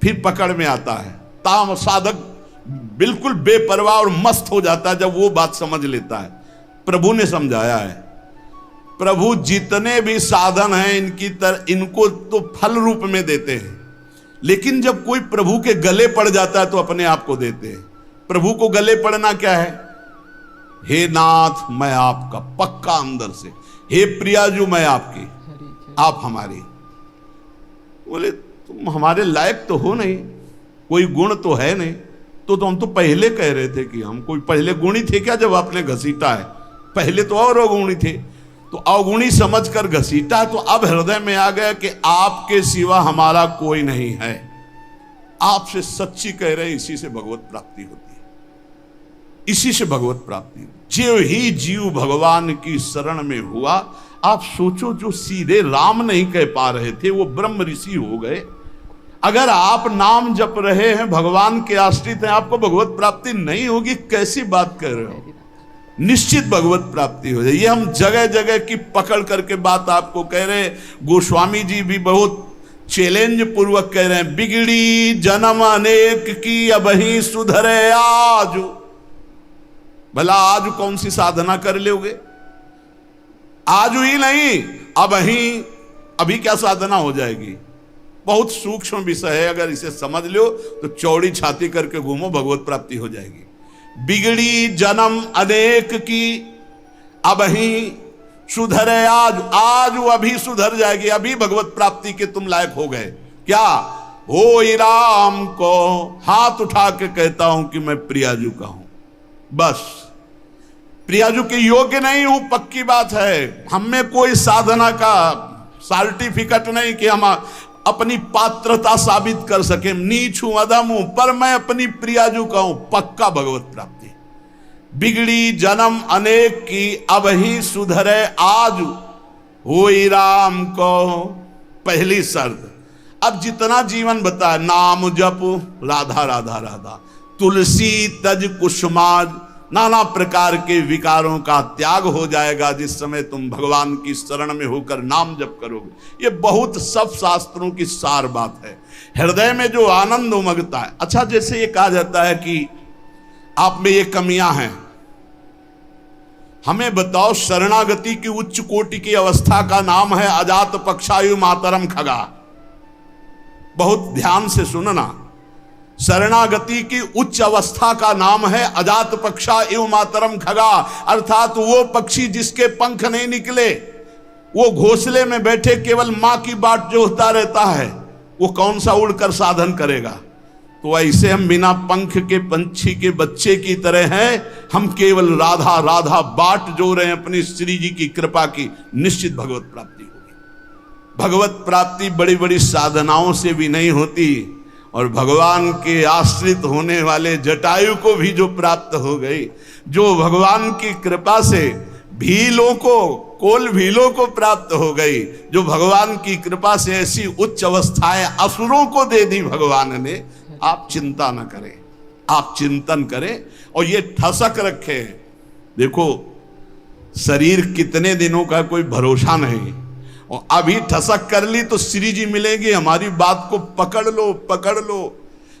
फिर पकड़ में आता है। ताम साधक बिल्कुल बेपरवाह और मस्त हो जाता है जब वो बात समझ लेता है। प्रभु ने समझाया है, प्रभु जितने भी साधन हैं इनको तो फल रूप में देते हैं, लेकिन जब कोई प्रभु के गले पड़ जाता है तो अपने आप को देते हैं। प्रभु को गले पड़ना क्या है? हे नाथ मैं आपका, पक्का अंदर से। हे प्रियाजू मैं आपकी, आप हमारी। बोले तुम हमारे लायक तो हो नहीं, कोई गुण तो है नहीं। तो हम तो पहले कह रहे थे कि हम कोई पहले गुणी थे क्या जब आपने घसीटा है? पहले तो और अवगुणी थे, तो अवगुणी समझकर घसीटा, तो अब हृदय में आ गया कि आपके सिवा हमारा कोई नहीं है। आपसे सच्ची कह रहे, इसी से भगवत प्राप्ति होती है, इसी से भगवत प्राप्ति। जो ही जीव भगवान की शरण में हुआ, आप सोचो जो सीधे राम नहीं कह पा रहे थे वो ब्रह्म ऋषि हो गए। अगर आप नाम जप रहे हैं, भगवान के आश्रित हैं, आपको भगवत प्राप्ति नहीं होगी, कैसी बात कर रहे हो? निश्चित भगवत प्राप्ति हो जाए। ये हम जगह जगह की पकड़ करके बात आपको कह रहे हैं। गोस्वामी जी भी बहुत चैलेंज पूर्वक कह रहे हैं, बिगड़ी जन्म अनेक की अबही सुधरे आज। भला आज कौन सी साधना कर लोगे? आज ही नहीं, अभी क्या साधना हो जाएगी? बहुत सूक्ष्म विषय है, अगर इसे समझ लो तो चौड़ी छाती करके घूमो, भगवत प्राप्ति हो जाएगी। बिगड़ी जन्म अनेक की अबही सुधरे आज, आज वो अभी सुधर जाएगी, अभी भगवत प्राप्ति के तुम लायक हो गए। क्या हो राम को हाथ उठा के कहता हूं कि मैं प्रियाजू का हूं, बस प्रियाजू के योग्य नहीं हूं, पक्की बात है। हम में कोई साधना का सर्टिफिकेट नहीं कि हम अपनी पात्रता साबित कर सके, नीच हूं, अधम हूं, पर मैं अपनी प्रियाजू का हूं, पक्का भगवत प्राप्ति। बिगड़ी जन्म अनेक की अबही सुधरे आज, होई राम को पहली शर्त। अब जितना जीवन बताया, नाम जप राधा राधा राधा, तुलसी तज कुसुमाज नाना प्रकार के विकारों का त्याग हो जाएगा जिस समय तुम भगवान की शरण में होकर नाम जप करोगे। ये बहुत सब शास्त्रों की सार बात है। हृदय में जो आनंद उमगता है। अच्छा, जैसे ये कहा जाता है कि आप में ये कमियां हैं, हमें बताओ शरणागति की उच्च कोटि की अवस्था का नाम है अजात पक्षायु मातरम खगा। बहुत ध्यान से सुनना, शरणागति की उच्च अवस्था का नाम है अजात पक्षा एवं मातरम खगा, अर्थात वो पक्षी जिसके पंख नहीं निकले, वो घोंसले में बैठे केवल मां की बाट जोहता रहता है, वो कौन सा उड़कर साधन करेगा। तो ऐसे हम बिना पंख के पंछी के बच्चे की तरह हैं। हम केवल राधा राधा बाट जो रहे हैं अपनी श्री जी की कृपा की, निश्चित भगवत प्राप्ति होगी। भगवत प्राप्ति बड़ी बड़ी साधनाओं से भी नहीं होती, और भगवान के आश्रित होने वाले जटायु को भी जो प्राप्त हो गई, जो भगवान की कृपा से भीलों को, कोल भीलों को प्राप्त हो गई, जो भगवान की कृपा से ऐसी उच्च अवस्थाएं असुरों को दे दी भगवान ने। आप चिंता न करें, आप चिंतन करें और ये ठसक रखें। देखो शरीर कितने दिनों का कोई भरोसा नहीं, और अभी ठसक कर ली तो श्री जी मिलेंगे। हमारी बात को पकड़ लो, पकड़ लो।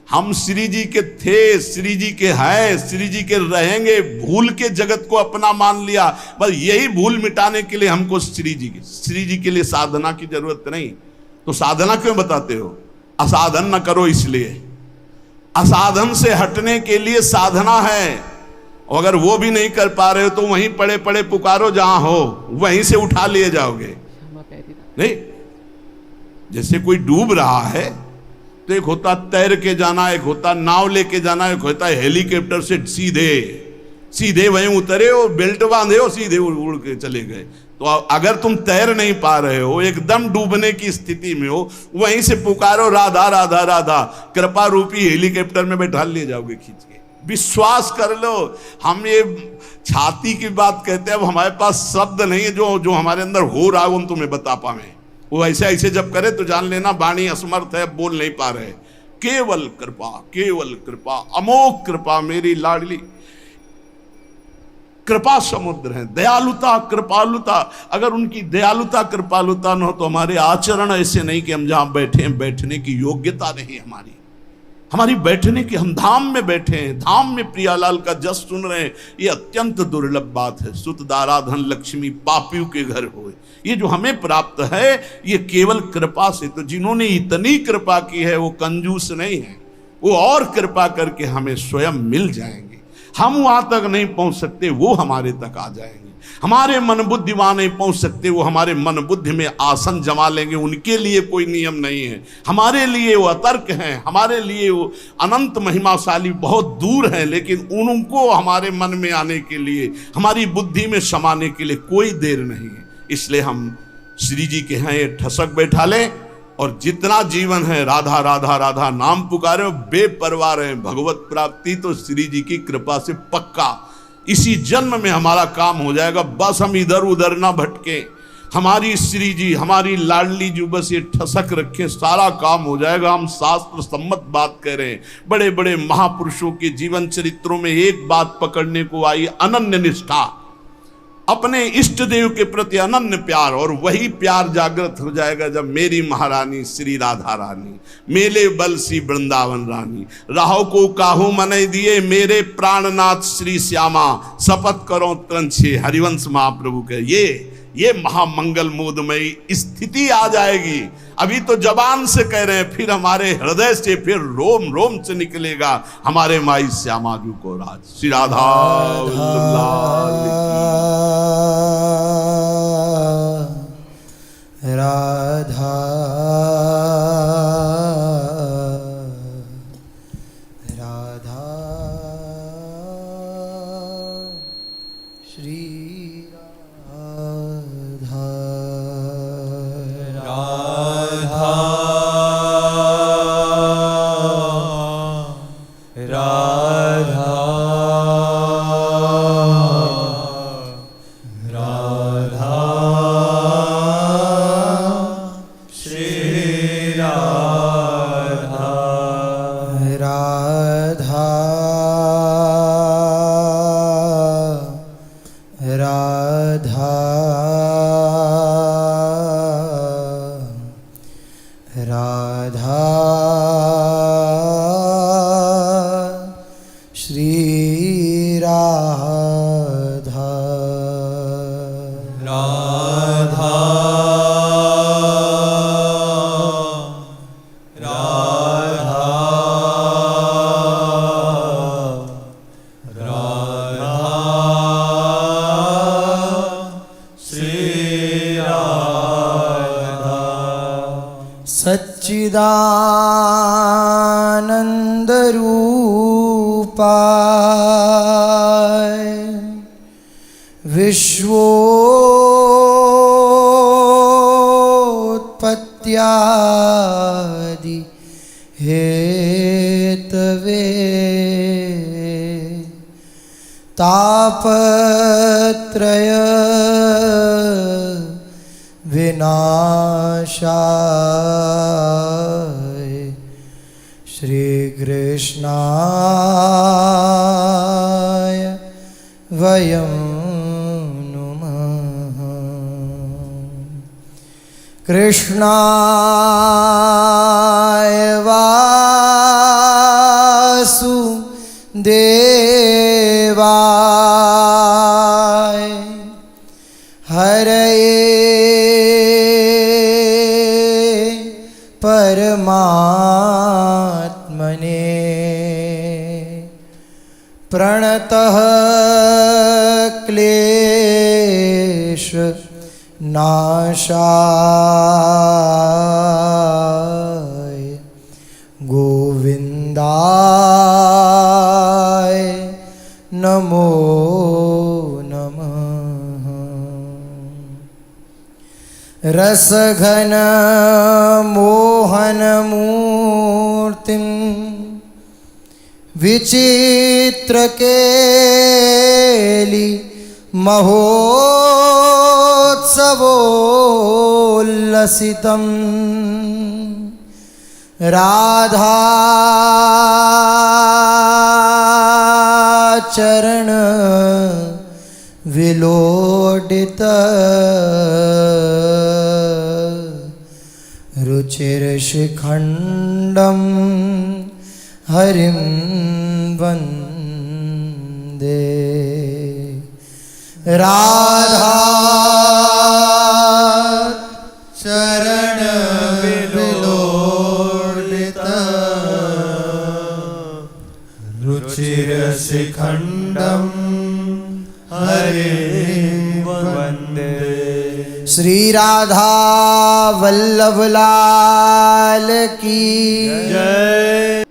हम श्री जी के थे, श्री जी के हैं, श्री जी के रहेंगे। भूल के जगत को अपना मान लिया, बस यही भूल मिटाने के लिए हमको श्री जी के लिए साधना की जरूरत नहीं। तो साधना क्यों बताते हो? असाधन न करो, इसलिए असाधन से हटने के लिए साधना है। और अगर वो भी नहीं कर पा रहे हो तो वहीं पड़े पड़े पुकारो, जहां हो वहीं से उठा लिए जाओगे। नहीं, जैसे कोई डूब रहा है तो एक होता तैर के जाना, एक होता नाव लेके जाना, एक होता हेलीकॉप्टर से सीधे वहीं उतरे और बेल्ट बांधे और सीधे उड़ के चले गए। तो अगर तुम तैर नहीं पा रहे हो, एकदम डूबने की स्थिति में हो, वहीं से पुकारो राधा राधा राधा, कृपा रूपी हेलीकॉप्टर में बैठा लिए जाओगे खींच के। विश्वास कर लो। हम ये छाती की बात कहते हैं, अब हमारे पास शब्द नहीं है जो हमारे अंदर हो रहा है वो हम तुम्हें बता पावे। वो ऐसे ऐसे जब करे तो जान लेना वाणी असमर्थ है, बोल नहीं पा रहे। केवल कृपा, अमोघ कृपा, मेरी लाडली कृपा समुद्र है। दयालुता, कृपालुता, अगर उनकी दयालुता कृपालुता न हो तो हमारे आचरण ऐसे नहीं कि हम जहां बैठे, बैठने की योग्यता नहीं हमारी बैठने की। हम धाम में बैठे हैं, धाम में प्रियालाल का जस सुन रहे हैं। ये अत्यंत दुर्लभ बात है। सुत दारा धन लक्ष्मी पापियों के घर होए, ये जो हमें प्राप्त है ये केवल कृपा से। तो जिन्होंने इतनी कृपा की है वो कंजूस नहीं है, वो और कृपा करके हमें स्वयं मिल जाएंगे। हम वहां तक नहीं पहुंच सकते, वो हमारे तक आ जाएंगे। हमारे मन बुद्धि वहां नहीं पहुंच सकते, वो हमारे मन बुद्धि में आसन जमा लेंगे। उनके लिए कोई नियम नहीं है, हमारे लिए वो अतर्क हैं, हमारे लिए वो अनंत महिमाशाली बहुत दूर हैं। लेकिन उनको हमारे मन में आने के लिए, हमारी बुद्धि में समाने के लिए कोई देर नहीं है। इसलिए हम श्री जी के हैं ये ठसक बैठा लें, और जितना जीवन है राधा राधा राधा नाम पुकारे, बेपरवाह रहे। भगवत प्राप्ति तो श्री जी की कृपा से पक्का इसी जन्म में हमारा काम हो जाएगा। बस हम इधर उधर ना भटके, हमारी श्री जी, हमारी लाडली जी बस ये ठसक रखें, सारा काम हो जाएगा। हम शास्त्र सम्मत बात कह रहे हैं। बड़े बड़े महापुरुषों के जीवन चरित्रों में एक बात पकड़ने को आई, अनन्य निष्ठा, अपने इष्ट देव के प्रति अनन्य प्यार। और वही प्यार जागृत हो जाएगा जब मेरी महारानी श्री राधा रानी, मेले बल सी वृंदावन रानी, राहो को काहू मने दिए मेरे प्राणनाथ श्री श्यामा, शपथ करो त्रंछे हरिवंश महाप्रभु के। ये महामंगल मोदमयी स्थिति आ जाएगी। अभी तो जबान से कह रहे हैं, फिर हमारे हृदय से, फिर रोम रोम से निकलेगा हमारे माई श्यामा जी को राज। श्री राधा राधा राधा श्री राधा राधा राधा राधा राधा श्री राधा राधा राधा राधा श्री राधा सच्चिदानंद रूपाय विश्वोत्पत्त्यादि हेतवे तापत्रय विनाशाय श्री कृष्णाय वयं नुमः। कृष्णाय वासुदेवाय हरये परमात्मने प्रणतः क्लेश नाशाय गोविन्दाय नमो नमः। रसघन मोहन मूर्तिं विचित्र केली महोत्सवोल्लसितम् राधा चरण विलोडित रुचिरशिखण्डं हरिं वन्दे। राधा चरण विलोडित रुचिरशिखण्डं हरिं वन्दे। श्री राधा वल्लभ लाल की जय।